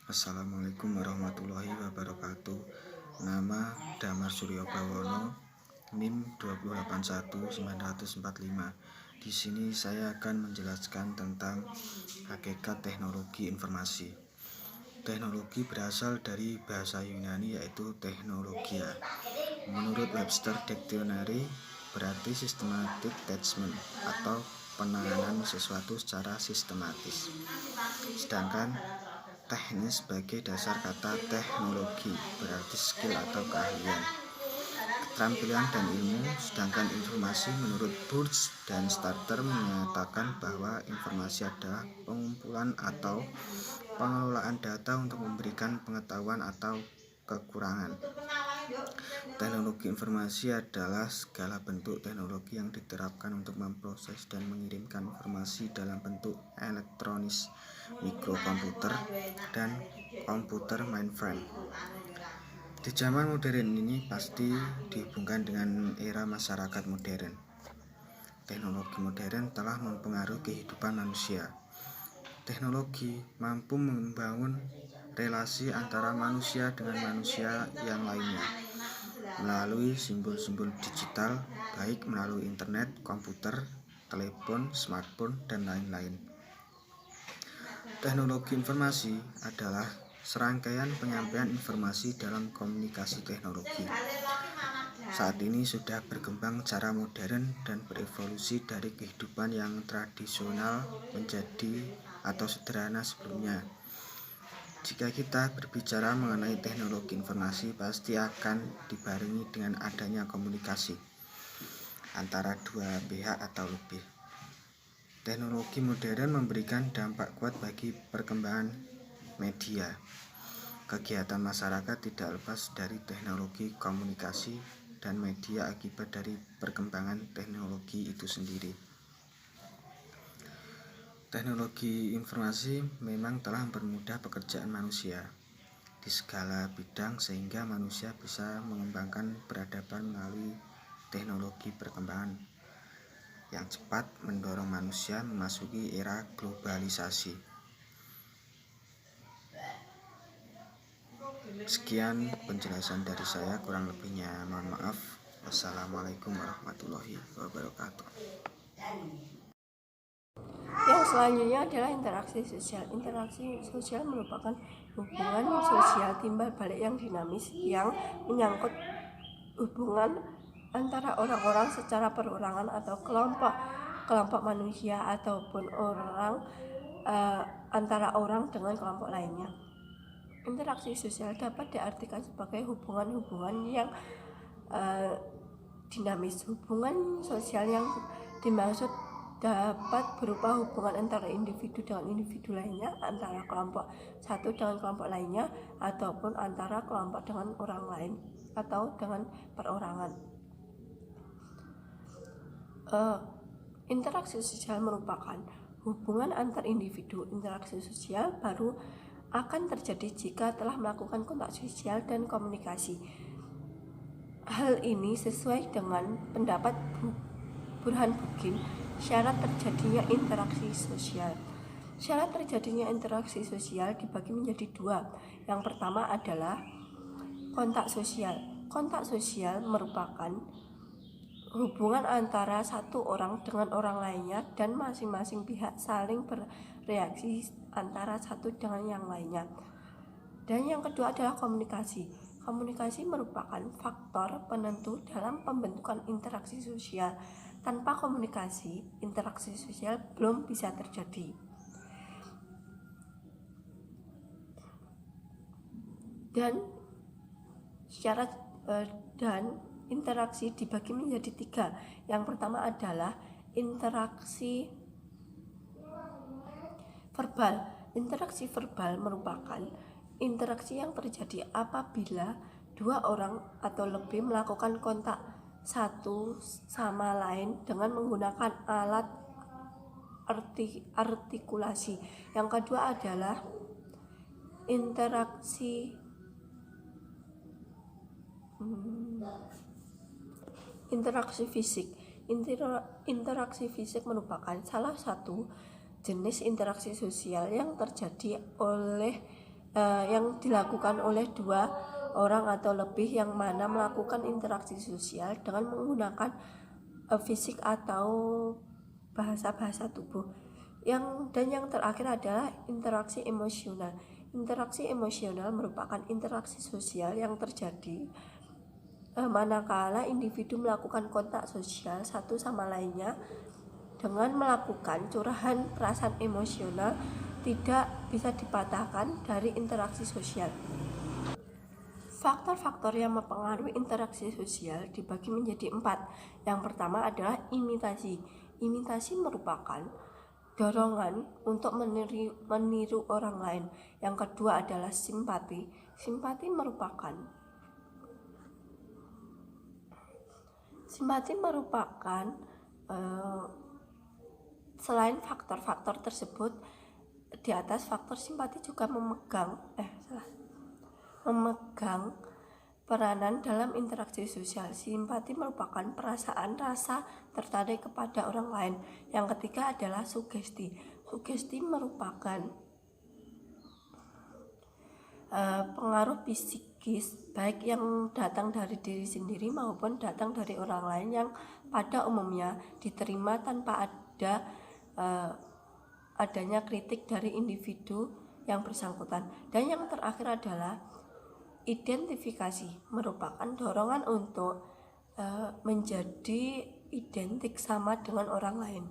Assalamualaikum warahmatullahi wabarakatuh. Nama Damar Suryo Bawono, NIM 2811945. Di sini saya akan menjelaskan tentang hakikat teknologi informasi. Teknologi berasal dari bahasa Yunani yaitu teknologia. Menurut Webster Dictionary, berarti systematic attachment atau penanganan sesuatu secara sistematis. Sedangkan teknis sebagai dasar kata teknologi berarti skill atau keahlian, keterampilan dan ilmu. Sedangkan informasi menurut Burch dan Starter menyatakan bahwa informasi adalah pengumpulan atau pengelolaan data untuk memberikan pengetahuan atau kekurangan. Teknologi informasi adalah segala bentuk teknologi yang diterapkan untuk memproses dan mengirimkan informasi dalam bentuk elektronis, mikrokomputer, dan komputer mainframe. Di zaman modern ini pasti dihubungkan dengan era masyarakat modern. Teknologi modern telah mempengaruhi kehidupan manusia. Teknologi mampu membangun relasi antara manusia dengan manusia yang lainnya melalui simbol-simbol digital, baik melalui internet, komputer, telepon, smartphone, dan lain-lain. Teknologi informasi adalah serangkaian penyampaian informasi dalam komunikasi teknologi. Saat ini sudah berkembang cara modern dan berevolusi dari kehidupan yang tradisional menjadi atau sederhana sebelumnya. Jika kita berbicara mengenai teknologi informasi, pasti akan dibarengi dengan adanya komunikasi antara dua pihak atau lebih. Teknologi modern memberikan dampak kuat bagi perkembangan media. Kegiatan masyarakat tidak lepas dari teknologi komunikasi dan media akibat dari perkembangan teknologi itu sendiri. Teknologi informasi memang telah mempermudah pekerjaan manusia di segala bidang sehingga manusia bisa mengembangkan peradaban melalui teknologi perkembangan yang cepat mendorong manusia memasuki era globalisasi. Sekian penjelasan dari saya, kurang lebihnya mohon maaf. Wassalamualaikum warahmatullahi wabarakatuh. Yang selanjutnya adalah interaksi sosial. Interaksi sosial merupakan hubungan sosial timbal balik yang dinamis yang menyangkut hubungan antara orang-orang secara perorangan atau kelompok manusia ataupun antara orang dengan kelompok lainnya. Interaksi sosial dapat diartikan sebagai hubungan-hubungan yang dinamis. Hubungan sosial yang dimaksud dapat berupa hubungan antara individu dengan individu lainnya, antara kelompok satu dengan kelompok lainnya, ataupun antara kelompok dengan orang lain atau dengan perorangan. Interaksi sosial merupakan hubungan antar individu. Interaksi sosial baru akan terjadi jika telah melakukan kontak sosial dan komunikasi. Hal ini sesuai dengan pendapat Burhan Bugin. Syarat terjadinya interaksi sosial. Syarat terjadinya interaksi sosial dibagi menjadi dua. Yang pertama adalah kontak sosial. Kontak sosial merupakan hubungan antara satu orang dengan orang lainnya dan masing-masing pihak saling bereaksi antara satu dengan yang lainnya. Dan yang kedua adalah komunikasi. Komunikasi merupakan faktor penentu dalam pembentukan interaksi sosial. Tanpa komunikasi, interaksi sosial belum bisa terjadi. Dan interaksi dibagi menjadi tiga. Yang pertama adalah interaksi verbal. Interaksi verbal merupakan interaksi yang terjadi apabila dua orang atau lebih melakukan kontak satu sama lain dengan menggunakan alat artikulasi. Yang kedua adalah interaksi fisik. Interaksi fisik merupakan salah satu jenis interaksi sosial yang terjadi oleh yang dilakukan oleh dua orang atau lebih yang mana melakukan interaksi sosial dengan menggunakan fisik atau bahasa-bahasa tubuh. Yang terakhir adalah interaksi emosional. Interaksi emosional merupakan interaksi sosial yang terjadi manakala individu melakukan kontak sosial satu sama lainnya dengan melakukan curahan perasaan emosional tidak bisa dipatahkan dari interaksi sosial. Faktor-faktor yang mempengaruhi interaksi sosial dibagi menjadi 4. Yang pertama adalah imitasi. Imitasi merupakan dorongan untuk meniru orang lain. Yang kedua adalah simpati. Simpati merupakan selain faktor-faktor tersebut, di atas faktor simpati juga memegang peranan dalam interaksi sosial. Simpati merupakan perasaan rasa tertarik kepada orang lain. Yang ketiga adalah sugesti. Sugesti merupakan pengaruh psikis baik yang datang dari diri sendiri maupun datang dari orang lain yang pada umumnya diterima tanpa adanya kritik dari individu yang bersangkutan. Dan yang terakhir adalah identifikasi, merupakan dorongan untuk menjadi identik sama dengan orang lain.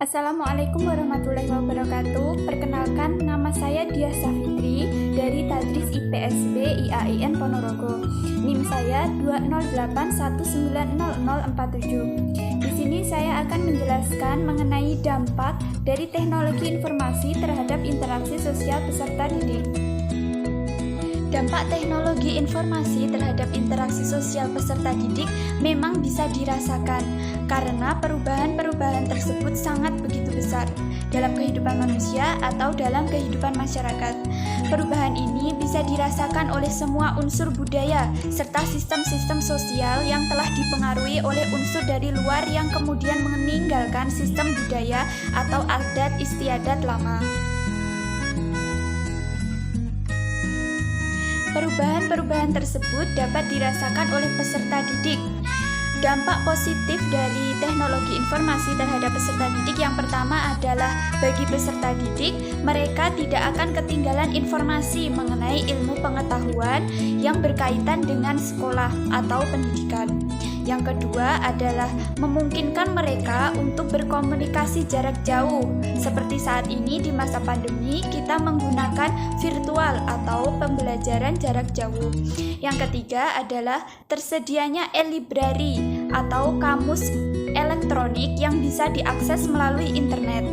Assalamualaikum warahmatullahi wabarakatuh. Perkenalkan, nama saya Diah Safitri dari Tadris IPSB IAIN Ponorogo. NIM saya 208190047. Di sini saya akan menjelaskan mengenai dampak dari teknologi informasi terhadap interaksi sosial peserta didik. Dampak teknologi informasi terhadap interaksi sosial peserta didik memang bisa dirasakan karena perubahan-perubahan tersebut sangat begitu besar dalam kehidupan manusia atau dalam kehidupan masyarakat. Perubahan ini bisa dirasakan oleh semua unsur budaya serta sistem-sistem sosial yang telah dipengaruhi oleh unsur dari luar yang kemudian meninggalkan sistem budaya atau adat istiadat lama. Perubahan-perubahan tersebut dapat dirasakan oleh peserta didik. Dampak positif dari teknologi informasi terhadap peserta didik yang pertama adalah bagi peserta didik, mereka tidak akan ketinggalan informasi mengenai ilmu pengetahuan yang berkaitan dengan sekolah atau pendidikan. Yang kedua adalah memungkinkan mereka untuk berkomunikasi jarak jauh. Seperti saat ini di masa pandemi, kita menggunakan virtual atau pembelajaran jarak jauh. Yang ketiga adalah tersedianya e-library atau kamus elektronik yang bisa diakses melalui internet.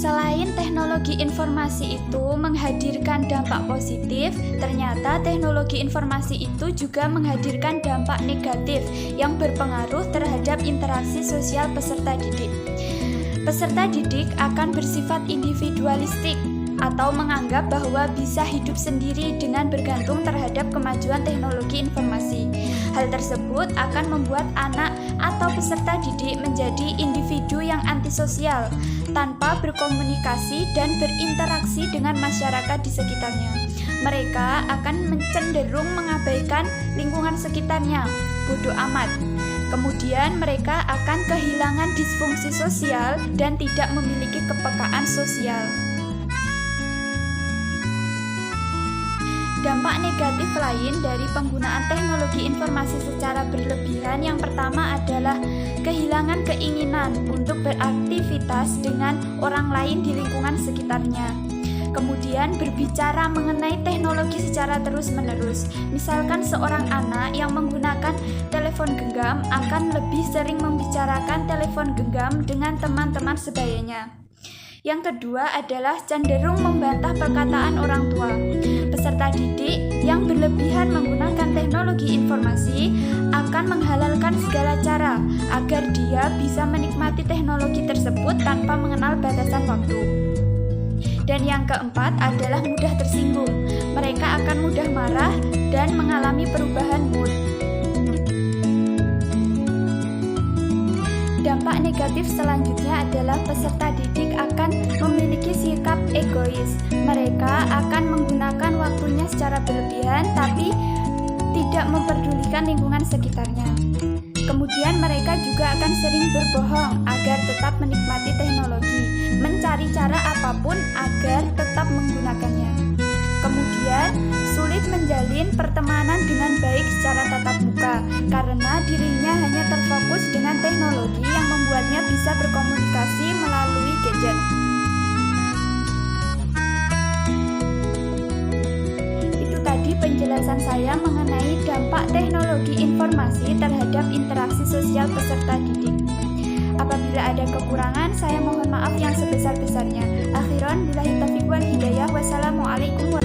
Selain teknologi informasi itu menghadirkan dampak positif, ternyata teknologi informasi itu juga menghadirkan dampak negatif yang berpengaruh terhadap interaksi sosial peserta didik. Peserta didik akan bersifat individualistik atau menganggap bahwa bisa hidup sendiri dengan bergantung terhadap kemajuan teknologi informasi. Hal tersebut akan membuat anak atau peserta didik menjadi individu yang antisosial, tanpa berkomunikasi dan berinteraksi dengan masyarakat di sekitarnya. Mereka akan cenderung mengabaikan lingkungan sekitarnya, bodoh amat. Kemudian mereka akan kehilangan disfungsi sosial dan tidak memiliki kepekaan sosial. Dampak negatif lain dari penggunaan teknologi informasi secara berlebihan yang pertama adalah kehilangan keinginan untuk beraktivitas dengan orang lain di lingkungan sekitarnya. Kemudian berbicara mengenai teknologi secara terus-menerus. Misalkan seorang anak yang menggunakan telepon genggam akan lebih sering membicarakan telepon genggam dengan teman-teman sebayanya. Yang kedua adalah cenderung membantah perkataan orang tua. Peserta didik yang berlebihan menggunakan teknologi informasi akan menghalalkan segala cara agar dia bisa menikmati teknologi tersebut tanpa mengenal batasan waktu. Dan yang keempat adalah mudah tersinggung. Mereka akan mudah marah dan mengalami perubahan mood. Dampak negatif selanjutnya adalah peserta didik akan memiliki sikap mereka akan menggunakan waktunya secara berlebihan tapi tidak memperdulikan lingkungan sekitarnya. Kemudian mereka juga akan sering berbohong agar tetap menikmati teknologi, mencari cara apapun agar tetap menggunakannya. Kemudian, sulit menjalin pertemanan dengan baik secara tatap muka karena dirinya hanya terfokus dengan teknologi yang membuatnya bisa berkomunikasi melalui gadget. Itu tadi penjelasan saya mengenai dampak teknologi informasi terhadap interaksi sosial peserta didik. Apabila ada kekurangan, saya mohon maaf yang sebesar-besarnya. Akhiran billahi taufiq wal hidayah. Wassalamualaikum warahmatullahi wabarakatuh.